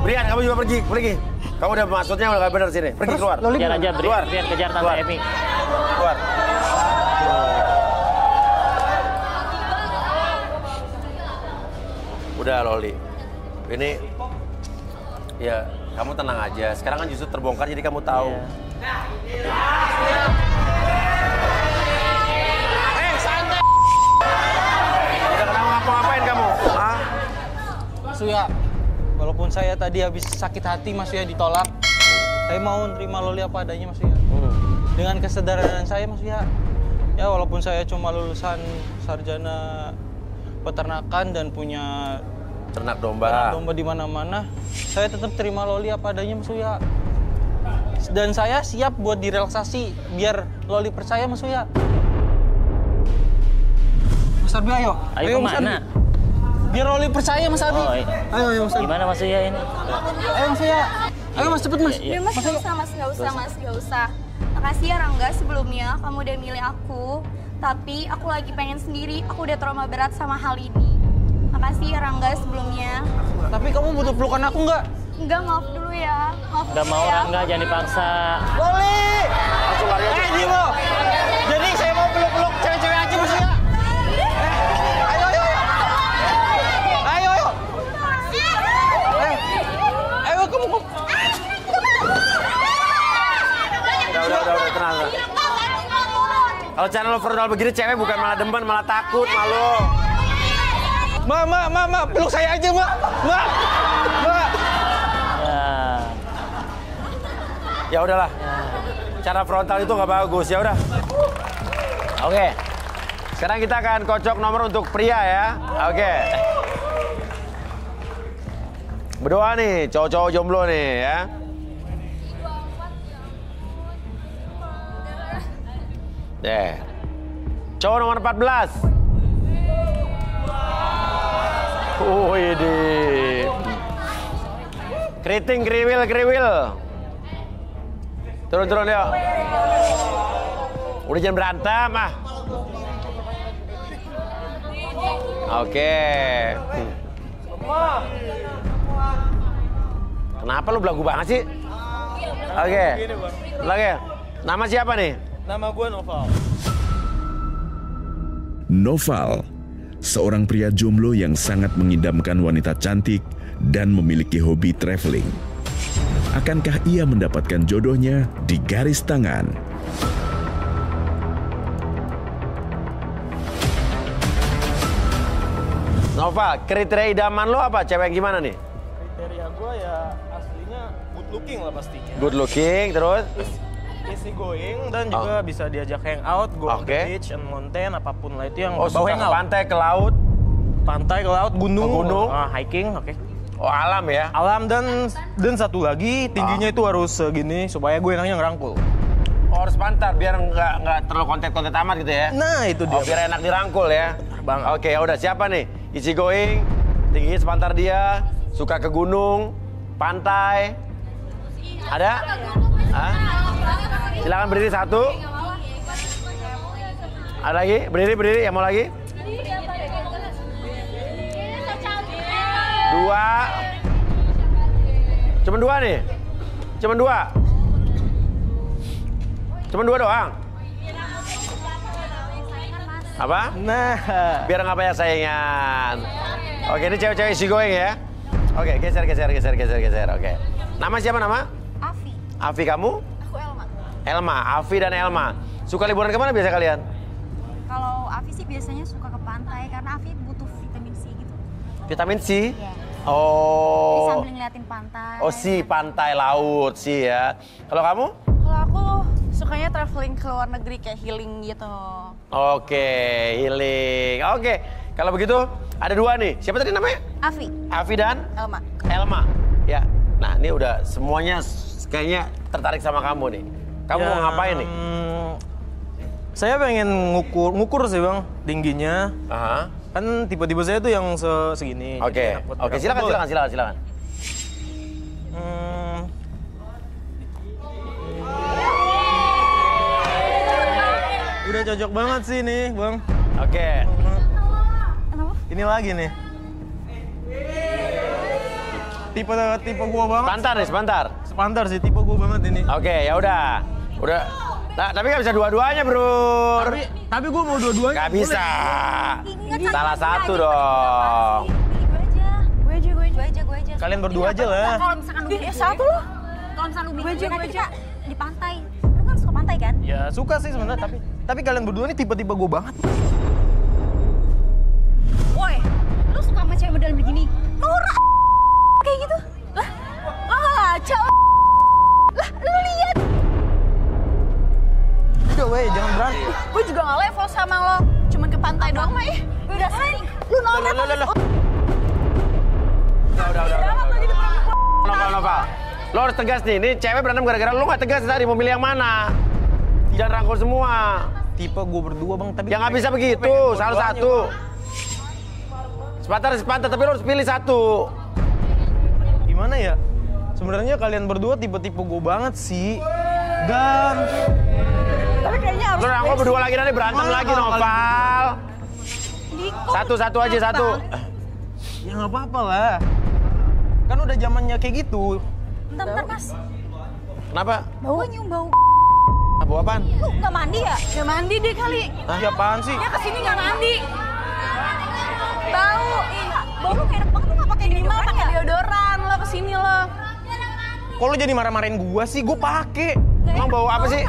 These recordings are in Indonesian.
Brian, kamu juga pergi. Kamu udah maksudnya udah gak bener sini. Pergi keluar. Kejar aja, Keluar. Brian kejar Tante Emi. Keluar. Udah Loli. Ini ya kamu tenang aja. Sekarang kan justru terbongkar jadi kamu tahu. Santai. Udah kenapa ngapa-ngapain kamu? Hah? Mas Uya, walaupun saya tadi habis sakit hati Mas Uya ditolak, saya mau nerima Loli apa adanya Mas Uya. Dengan kesederhanaan saya Mas Uya. Ya walaupun saya cuma lulusan sarjana peternakan dan punya Ternak domba di mana-mana, saya tetap terima Loli apa adanya Mas Uya. Dan saya siap buat direlaksasi biar Loli percaya Mas Uya. Mas Arbi ayo. Ayo Mas kemana? Arbi. Biar Loli percaya Mas Arbi. Oh, Ayo Mas Arbi. gimana Mas Uya ini? Ayo Mas Uya. Ayo Mas cepet Mas. Ya Mas, nggak usah. Makasih ya Rangga sebelumnya kamu udah milih aku. Tapi aku lagi pengen sendiri, aku udah trauma berat sama hal ini. Makasih ya Rangga sebelumnya. Tapi kamu butuh pelukan aku nggak? Enggak, maaf dulu ya. Maaf Gak dulu mau ya. Rangga, jangan dipaksa. Loli! Dimo! Jadi saya mau peluk-peluk cewek-cewek aja Mas Uya. Ayo. Ayo kamu. Udah, tenang. Kalau channel frontal begini cewek bukan malah demen, malah takut, malu. Ma, peluk saya aja, Ma. Ya udahlah. Cara frontal itu nggak bagus, ya udah. Oke. Sekarang kita akan kocok nomor untuk pria ya. Oke. Berdua nih, cowok-cowok jomblo nih ya. Deh. Cowok nomor 14. Ini. Keriting, kriwil. Turun yuk. Udah jangan berantem ah. Oke. Kenapa lu belagu banget sih? Oke. Lagi. Nama siapa nih? Nama gue Noval. Noval, seorang pria jomblo yang sangat mengidamkan wanita cantik dan memiliki hobi traveling. Akankah ia mendapatkan jodohnya di garis tangan? Noval, kriteria idaman lo apa? Cewek yang gimana nih? Kriteria gue ya aslinya good looking lah pastinya. Good looking, terus? Easy going dan juga bisa diajak hangout, go on the beach and mountain, apapun lah itu yang suka ke pantai, ke laut? Pantai, ke laut, gunung. Gunung? Hiking, oke. Oh, alam ya? Alam dan satu lagi tingginya itu harus segini supaya gue enaknya ngerangkul. Oh, harus pantat biar nggak terlalu konten amat gitu ya? Nah, itu dia. Oh, biar enak dirangkul ya? Bang. Oke, ya udah siapa nih? Easy going, tingginya sepantar dia, suka ke gunung, pantai. Ada? Hah? Silakan berdiri satu. Ada lagi? Berdiri, yang mau lagi? Dua. Cuma dua nih? Cuma dua doang? Apa? Nah. Biar nggak banyak saingan. Oke, ini cewek-cewek easy going ya? Oke, geser. Oke. Nama siapa nama? Afi. Afi, kamu? Aku Elma. Elma, Afi dan Elma. Suka liburan kemana biasa kalian? Kalau Afi sih biasanya suka ke pantai karena Afi butuh vitamin C gitu. Vitamin C? Iya. Oh. Jadi sambil ngeliatin pantai. Oh, si pantai laut sih ya. Kalau kamu? Kalau aku sukanya traveling ke luar negeri kayak healing gitu. Oke, healing. Oke, kalau begitu ada dua nih. Siapa tadi namanya? Afi. Afi dan? Elma. Elma. Ya. Nah, ini udah semuanya kayaknya tertarik sama kamu nih. Kamu mau ngapain nih? Saya pengen ngukur sih bang tingginya. Aha. Kan tipe-tipe saya tuh yang segini. Oke. Oke, silakan. Udah cocok banget sih nih bang. Oke. Kenapa? Ini lagi nih. tipe gua banget. Sebentar nih, sebentar. Sepantar sih tipe gua banget ini. Oke, ya udah. Udah. Nah, tapi nggak bisa dua-duanya, bro. Tapi gua mau dua-duanya. Nggak bisa. Ingat, Salah Santi, satu lagi, dong. Gue aja. Kalian berdua aja lah. Kalau misalkan lu satu loh. Kalau misalkan lu bikin nanti kita di pantai. Lu kan suka pantai kan? Ya suka sih sebenarnya, tapi kalian berdua nih tipe-tipe gua banget. Woi, lu suka sama cewek model begini? Nora kayak gitu? Lah, cowok. Lah, lu lihat. Udah weh, jangan berantem. Gue juga gak level sama lo. Cuman ke pantai doang mah ya. Gue udah sering. Lu Nora Udah. Noval. Lo harus tegas nih. Ini cewek berantem gara-gara lo nggak tegas tadi. Mau milih yang mana? Jangan rangkul semua. Tipe gua berdua bang, tapi Ya nggak bisa begitu. Salah satu. Sepantar, tapi lo harus pilih satu. Gimana ya? Sebenarnya kalian berdua tipe-tipe gue banget sih. Dan Tapi kayaknya harus lo rangkul berdua lagi nanti berantem lagi, Noval. Satu aja, satu. ya nggak apa-apa lah. Kan udah zamannya kayak gitu. Bentar, Mas. Kenapa? Bau nyium bau. Bau apaan? Lu nggak mandi ya? Nggak mandi deh kali. Ya apaan sih? Ya kesini nggak mandi. Bau. Bau lu kayak enak banget, lu nggak pakai deodoran? Pakai deodoran lo kesini lo. Kalau jadi marah-marahin gua sih, gua pakai. Emang bau apa sih?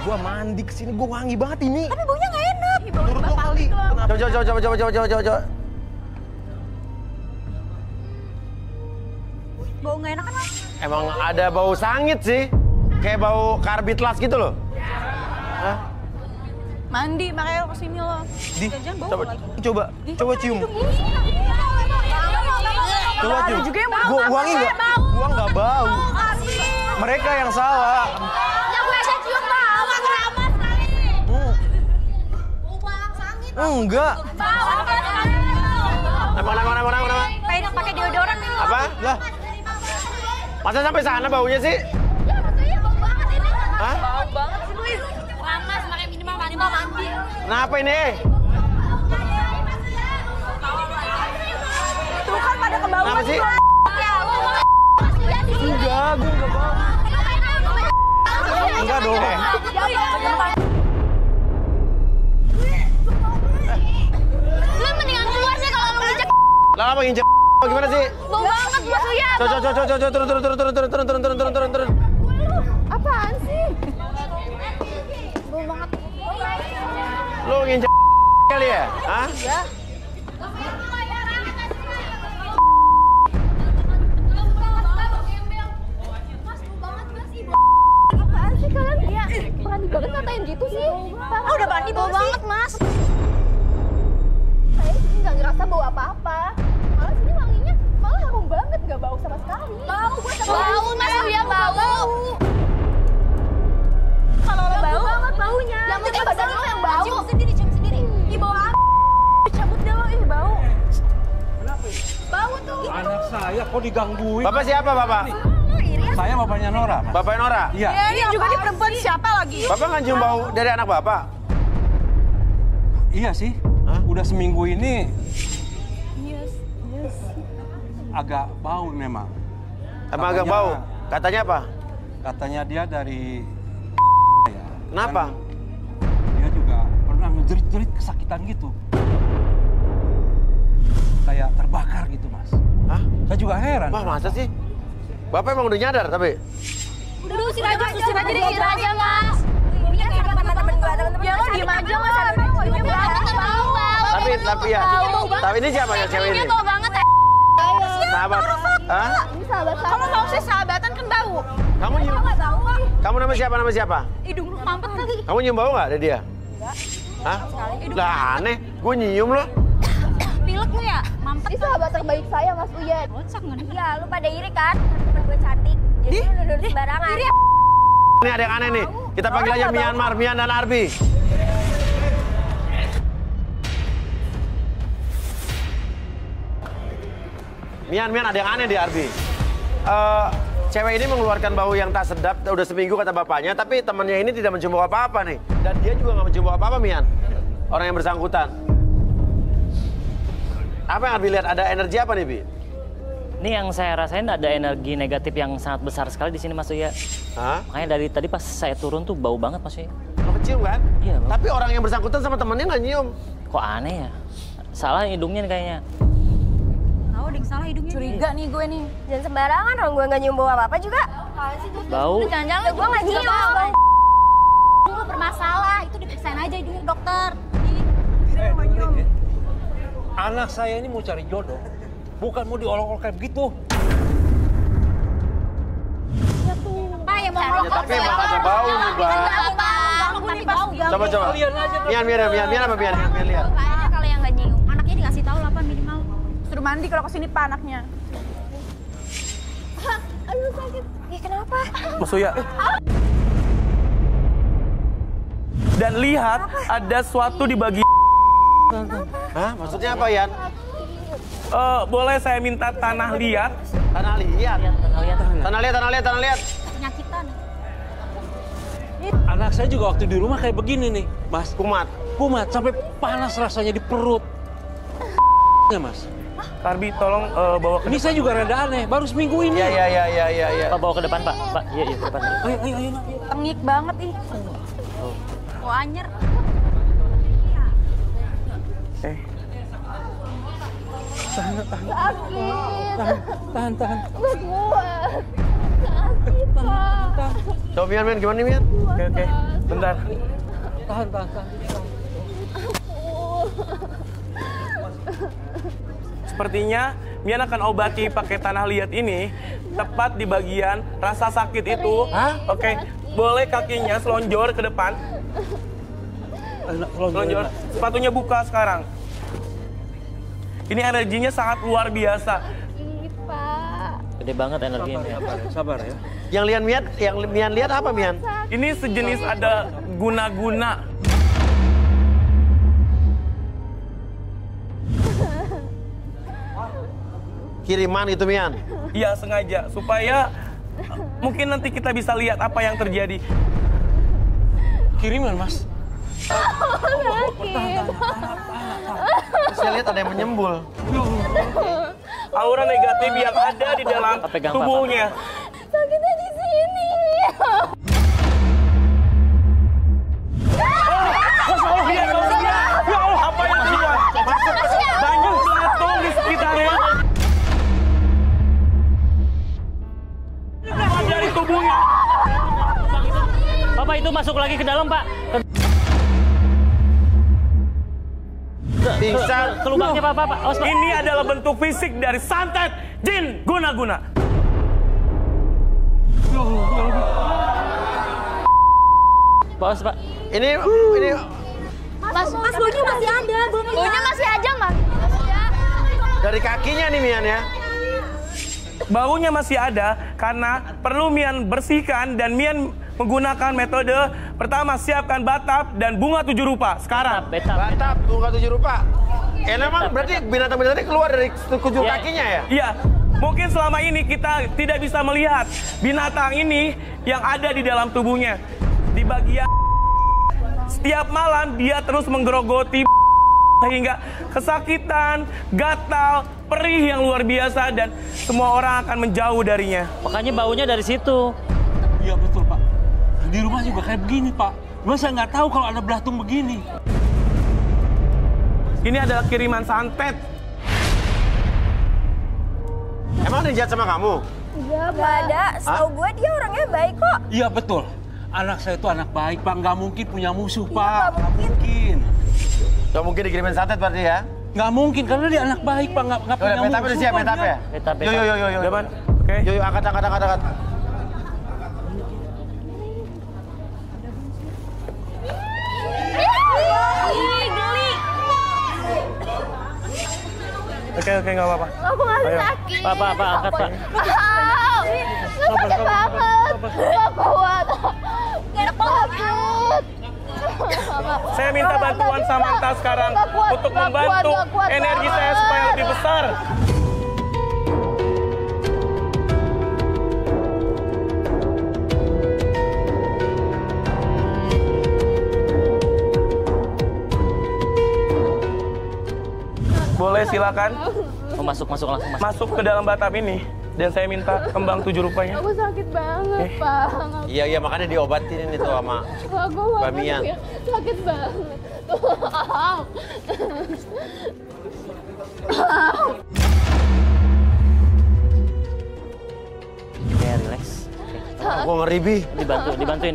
Gua mandi kesini, gua wangi banget ini. Tapi baunya nggak enak. Menurut lo kali. Coba. Bau nggak enak kan, Mas? Emang ada bau sangit sih. Kayak bau karbit las gitu loh. Hah? Mandi, makanya lo kesini lo. Di, Jangan bau coba, lagi. coba cium. Coba cium. juga yang bau. Gua wangi nggak? Gua nggak bau. Mereka yang salah. Ya gue aja cium bau. Ramah sekali. Bau banget sangit. Enggak. Bau. Nama. Pengen pakai deodoran nih. Apa? Lah, Masa sampai sana baunya sih? Ya katanya bau banget ini. Hah? Bau banget sih Luis. Lama semakin minimal mandi. Kenapa ini? Tuh kan pada kebauan. Kenapa sih? Ya lu masih lihat di sini. enggak, gua nggak bau. Enggak dong. Lu mendingan keluar deh kalau lu ngejek. Lah apa nginjek? Gimana sih? Bau banget Mas Uya. Turun. Apaan sih? Bau banget. Lu nginjek kali ya? Hah? Iya. Apaan sih kalian? Ya, berani banget ngatain gitu sih. Udah berani bau banget, Mas. Saya sih nggak ngerasa bau apa-apa. Malah sini wanginya malah harum banget, nggak bau sama sekali. Bau, bau, Mas Uya bau. Kalau lo bau banget baunya. Yang penting badan lo yang bau. Cium sendiri. Ih bau apa? Cabut deh lo, ih bau. Kenapa? Bau tuh. Anak saya kok digangguin? Bapak siapa, Bapak? Lo iri ya? Saya bapaknya Nora, Mas. Bapak Nora? Iya. Ini juga di perempuan siapa lagi? Bapak nggak cium bau dari anak Bapak? Iya sih. Hah? Udah seminggu ini Yes. agak bau memang. Emang agak bau? Katanya apa? Katanya dia dari ya. Kenapa? Kan dia juga pernah ngejerit-jerit kesakitan gitu. Kayak terbakar gitu, Mas. Hah? Saya juga heran. Wah, masa sih? Bapak emang udah nyadar tapi? Udah usir aja Mas. Baunya kayak teman-teman gua, teman-teman. Ya lo diem aja lo. Baunya banget bau. Tapi ya. Tapi ini siapa ya cewek ini? Bau banget. Sahabat. Hah? Ini sahabat. Kalau mau sih sahabatan kan bau. Kamu nyium? Enggak bau. Kamu nama siapa? Hidung lu mampet kali. Kamu nyium bau nggak dari dia? Enggak. Hah? Lah aneh, gue nyium loh. Pilek lu ya? Mampet. Ini sahabat terbaik saya, Mas Uyed. Kocak nggak nih? Iya, lu pada iri kan? Temen gue cantik. Jadi lu nuduh sembarangan. Iri. Ini ada yang aneh nih. Kita panggil aja Mian dan Arbi. Mian, ada yang aneh di Arbi. Cewek ini mengeluarkan bau yang tak sedap, udah seminggu kata bapaknya, tapi temannya ini tidak mencium bau apa-apa nih. Dan dia juga nggak mencium bau apa-apa, Mian. Orang yang bersangkutan. Apa yang Arbi lihat? Ada energi apa nih, Bi? Ini yang saya rasain ada energi negatif yang sangat besar sekali di sini Mas Uya. Hah? Makanya dari tadi pas saya turun tuh bau banget Mas Uya. Lo kecium kan? Iya, Bang. Tapi orang yang bersangkutan sama temennya nggak nyium. Kok aneh ya? Salah hidungnya nih kayaknya. Tahu ding salah hidungnya. Curiga nih gue nih. Jangan sembarangan, orang gue nggak nyium bau apa-apa juga. Bau. Jangan-jangan Gue nggak nyium. dulu bermasalah, itu diperiksain aja dulu dokter. Anak saya ini mau cari jodoh, bukan mau diolok-olok kayak begitu. Pak yang mau Ya, tapi emang ada bau nih, Bang. Coba. Mian apa Mian? Mian lihat. Kayaknya kalau yang nggak nyium, anaknya dikasih tahu lah Pak minimal. Suruh mandi kalau kesini Pak anaknya. Aduh sakit. Ih kenapa? Mas Uya. Dan lihat ada sesuatu di bagian. Hah? Maksudnya apa, Yan? Boleh saya minta tanah liat? Tanah liat. Tanah liat. Penyakitan. Anak saya juga waktu di rumah kayak begini nih, Mas. Kumat. Kumat sampai panas rasanya di perut. Ya, Mas. Karbi, tolong bawa ke Ini saya juga rada aneh, baru seminggu ini. Iya. Pak bawa ke depan Pak. Pak, iya ke depan. Ayo, Nak. Tengik banget ih. Oh anyer. Tahan. Coba Mian, gimana nih Mian? Oke. Bentar. Tahan. Sepertinya Mian akan obati pakai tanah liat ini tepat di bagian rasa sakit itu. Oke. Boleh kakinya selonjor ke depan. Selonjor. Sepatunya buka sekarang. Ini energinya sangat luar biasa. Gede banget energinya. Sabar ya. Yang Mian lihat apa Mian? Ini sejenis ada guna-guna. Kiriman itu Mian. Iya sengaja supaya mungkin nanti kita bisa lihat apa yang terjadi. Kiriman, Mas. Saya lihat ada yang menyembul. Aura negatif yang ada di dalam Pegang, tubuhnya. Sakitnya di sini. Ya Allah, apa yang terjadi? Banyak belatung di sekitarnya. Dari tubuhnya. Bapak itu masuk lagi ke dalam Pak. Pingsan. Ke lubangnya Pak. Awas Pak. Ini adalah bentuk fisik dari santet jin guna-guna. Awas Pak. Ini Mas baunya masih ada, baunya masih aja Mas. dari kakinya nih Mian ya. Baunya masih ada karena perlu Mian bersihkan dan Mian menggunakan metode pertama siapkan batap dan bunga 7 rupa sekarang. Batap bunga 7 rupa. Memang berarti binatang-binatang ini keluar dari kujur Iya. kakinya ya? Iya, mungkin selama ini kita tidak bisa melihat binatang ini yang ada di dalam tubuhnya. Di bagian setiap malam dia terus menggerogoti sehingga kesakitan, gatal, perih yang luar biasa dan semua orang akan menjauh darinya. Makanya baunya dari situ. Iya betul, Pak. Di rumah juga kayak begini, Pak. Cuma saya nggak tahu kalau ada belatung begini. Ini adalah kiriman santet. Emang ada yang jahat sama kamu? Enggak ada. Setahu gue dia orangnya baik kok. Iya betul. Anak saya itu anak baik, Pak. Nggak mungkin punya musuh, Iya, Pak. nggak Nggak mungkin. Gak mungkin dikirimin santet berarti ya? Nggak mungkin, karena dia anak baik, Pak. Nggak punya Udah, musuh. betapnya udah siap, Pak, betapnya ya? dia. Betap. Yo. Depan. Oke. Yo, angkat. Ih, geli. Oke, nggak apa-apa. Aku nggak Ayo. sakit. Pak, angkat Pak. Sakit banget. Gak kuat. Gak takut. Saya minta bantuan Samantha sekarang untuk membantu energi saya supaya lebih besar. Boleh Saya silakan Masuk langsung masuk. masuk ke dalam batap ini dan saya minta kembang 7 rupanya. Aku sakit banget, Pak. Iya, makanya diobatin ini tuh sama Aku Mbak Mian. sakit banget. Oke, relax. Gue ngeri, Bi. Dibantuin.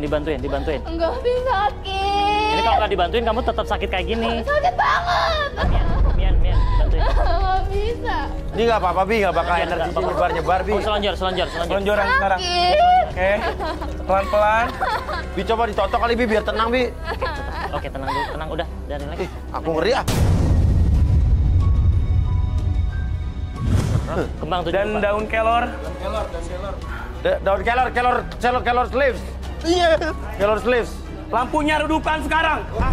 Enggak bisa sakit. Ini kalau nggak dibantuin kamu tetap sakit kayak gini. Sakit banget. Mian, bantuin. Enggak bisa. Ini nggak apa-apa, Bi. Nggak bakal energi nyebar-nyebar, Bi. Oh, selonjor. Selonjoran sekarang. Oke, pelan-pelan. Bi, coba ditotok kali, Bi, biar tenang, Bi. Oke, tenang dulu, udah relax. Aku ngeri, ah. Kembang 7 Dan rupa. daun kelor. Daun kelor sleeves. Iya. Kelor sleeves. Lampunya redupan sekarang. Ah,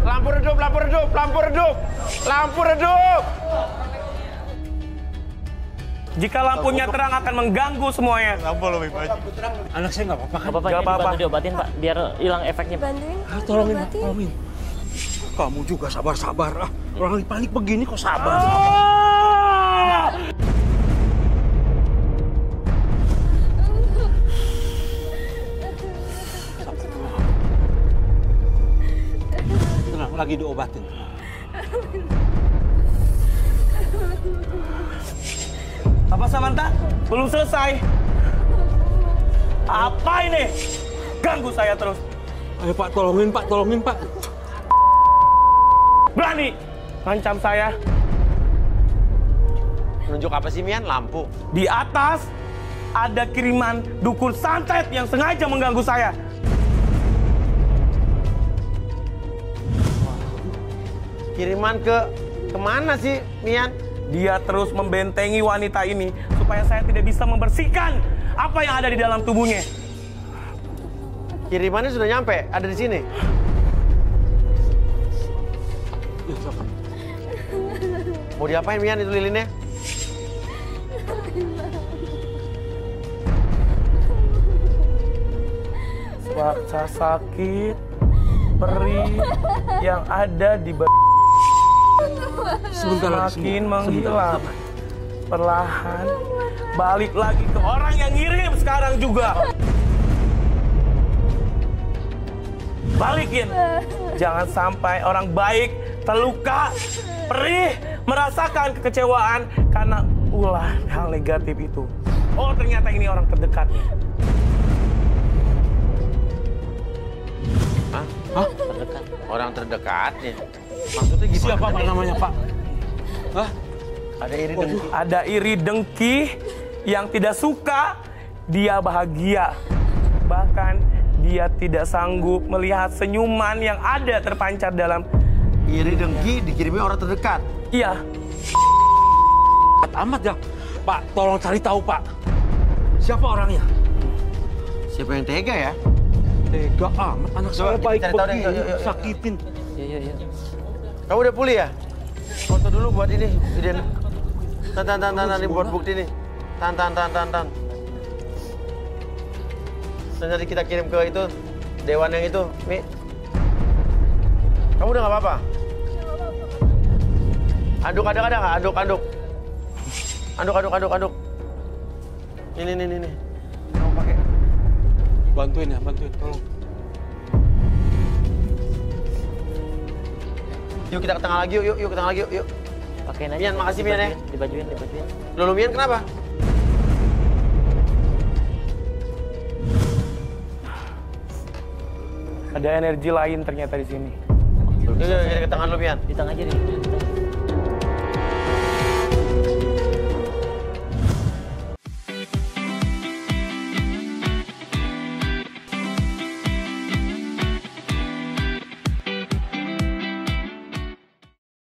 lampu redup. Jika lampunya terang akan mengganggu semuanya. Anak saya nggak apa-apa kan? Nggak apa-apa, Nggak ini apa-apa. dibantu diobatin, Pak, biar hilang efeknya. Bantuin. Tolongin, Pak, Obatin. tolongin. Kamu juga sabar-sabar. Orang lagi panik begini kok sabar. Tenang, lagi diobatin. Apa Samantha? Belum selesai. Apa ini? Ganggu saya terus. Ayo Pak, tolongin Pak. Berani ngancam saya. Nunjuk apa sih, Mian? Lampu. Di atas ada kiriman dukun santet yang sengaja mengganggu saya. Kiriman kemana sih, Mian? Dia terus membentengi wanita ini supaya saya tidak bisa membersihkan apa yang ada di dalam tubuhnya. Kirimannya sudah nyampe, ada di sini. Mau diapain, Mian, itu lilinnya? Rasa sakit perih yang ada di Sebentar lagi. semakin menghilang. Perlahan balik lagi ke orang yang ngirim sekarang juga. Balikin. Jangan sampai orang baik terluka, perih, merasakan kekecewaan karena ulah hal negatif itu. Oh, ternyata ini orang terdekat. Hah? Terdekat. Orang terdekatnya. Maksudnya gimana? Siapa Pak namanya Pak? Hah? Ada iri dengki. Ada iri dengki yang tidak suka dia bahagia. Bahkan dia tidak sanggup melihat senyuman yang ada terpancar dalam. Iri dengki dikirimnya orang terdekat. Iya, Amat ya. Pak, tolong cari tahu Pak. Siapa orangnya? Siapa yang tega ya? Tega amat, anak Coba saya kita baik cari tahu deh, begini, yuk. sakitin. Iya. Kamu udah pulih ya? Foto dulu buat ini. Tan, ini buat bukti nih. Tan. Dan nanti kita kirim ke itu, dewan yang itu, Mi. Kamu udah nggak apa-apa? Aduk, ada nggak? Aduk. Aduk. Ini. Kamu pakai. Bantuin, tolong. Yuk kita ke tengah lagi, yuk ke tengah lagi, yuk. Pakein aja. Mian, makasih, Mian, ya. Dibajuin. Lalu Mian kenapa? ada energi lain ternyata di sini. Yuk, kita ke tangan lu, Mian. Di tengah aja.